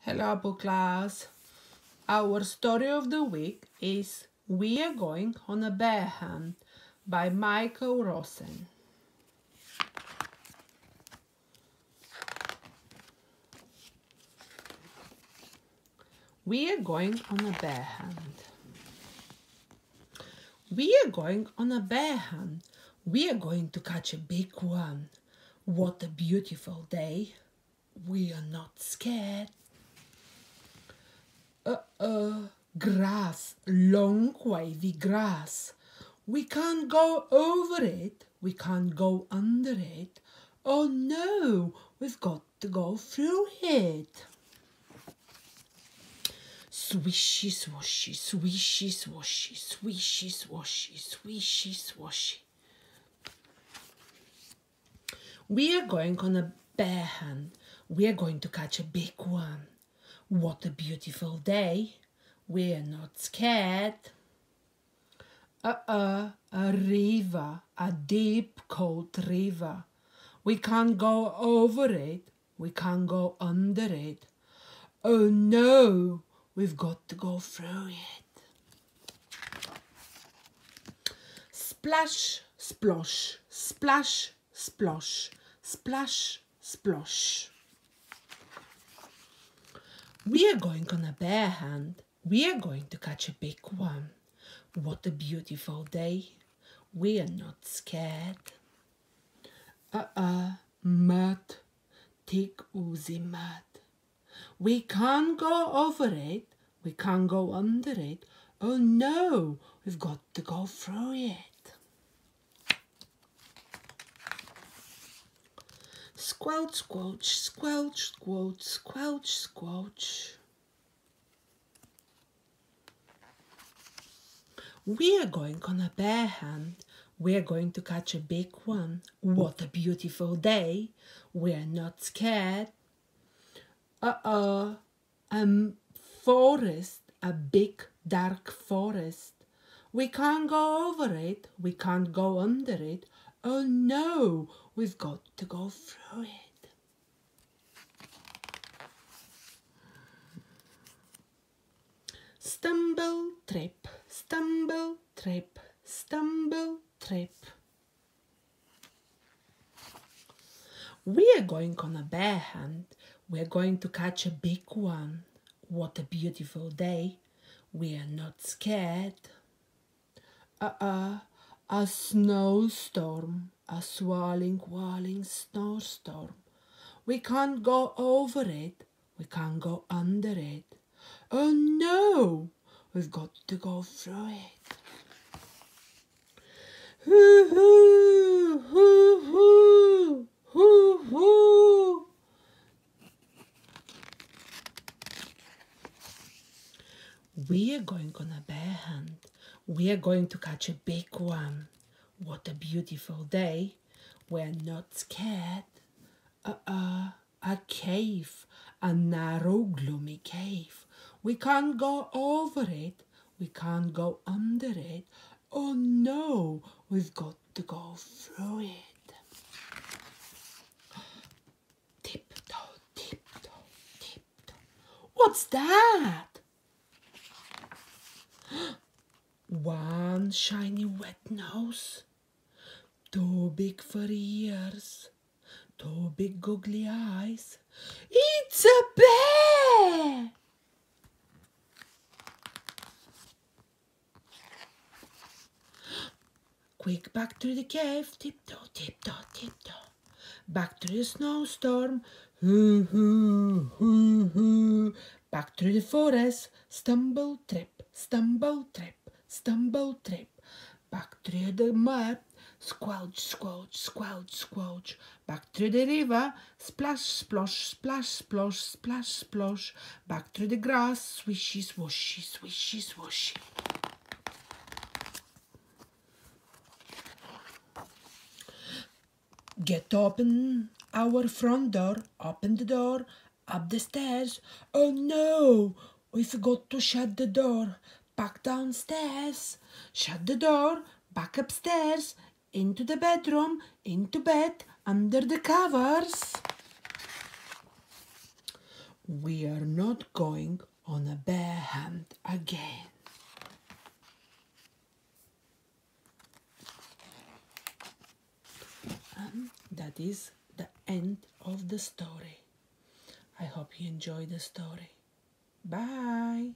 Hello, book class. Our story of the week is We Are Going on a Bear Hunt by Michael Rosen. We are going on a bear hunt. We are going on a bear hunt. We are going to catch a big one. What a beautiful day. We are not scared. Grass, long wavy grass. We can't go over it. We can't go under it. Oh no, we've got to go through it. Swishy, swashy, swishy, swashy, swishy, swashy, swishy, swashy. We are going on a bear hunt. We are going to catch a big one. What a beautiful day. We are not scared. A river, a deep, cold river. We can't go over it. We can't go under it. Oh no, we've got to go through it. Splash, splosh, splash, splosh, splash, splosh. We are going on a bear hunt. We are going to catch a big one. What a beautiful day. We are not scared. Mud, thick oozy mud. We can't go over it. We can't go under it. Oh no, we've got to go through it. Squelch, squelch, squelch, squelch, squelch, squelch. We are going on a bear hunt. We are going to catch a big one. What a beautiful day. We are not scared. A forest, a big dark forest. We can't go over it. We can't go under it. Oh no, we've got to go through it. Stumble, trip, stumble, trip, stumble, trip. We are going on a bear hunt. We are going to catch a big one. What a beautiful day. We are not scared. A snowstorm, a swirling, whirling snowstorm. We can't go over it. We can't go under it. Oh no, we've got to go through it. Hoo hoo, hoo hoo, hoo hoo. We are going on a bear hunt. We are going to catch a big one. What a beautiful day. We're not scared. A cave, a narrow, gloomy cave. We can't go over it. We can't go under it. Oh no, we've got to go through it. Tiptoe, tiptoe, tiptoe. What's that? One shiny wet nose, two big furry ears, two big googly eyes. It's a bear! Quick, back to the cave, tiptoe, tiptoe, tiptoe. Back to the snowstorm, hoo hoo, hoo hoo. Back through the forest, stumble, trip, stumble, trip, stumble, trip. Back through the mud, squelch, squelch, squelch, squelch. Back through the river, splash, splosh, splash, splosh, splash, splosh. Back through the grass, swishy, swashy, swishy, swashy. Get open our front door, open the door, up the stairs. Oh no, we forgot to shut the door. Back downstairs, shut the door, back upstairs, into the bedroom, into bed, under the covers. We are not going on a bear hunt again. And that is the end of the story. I hope you enjoyed the story. Bye!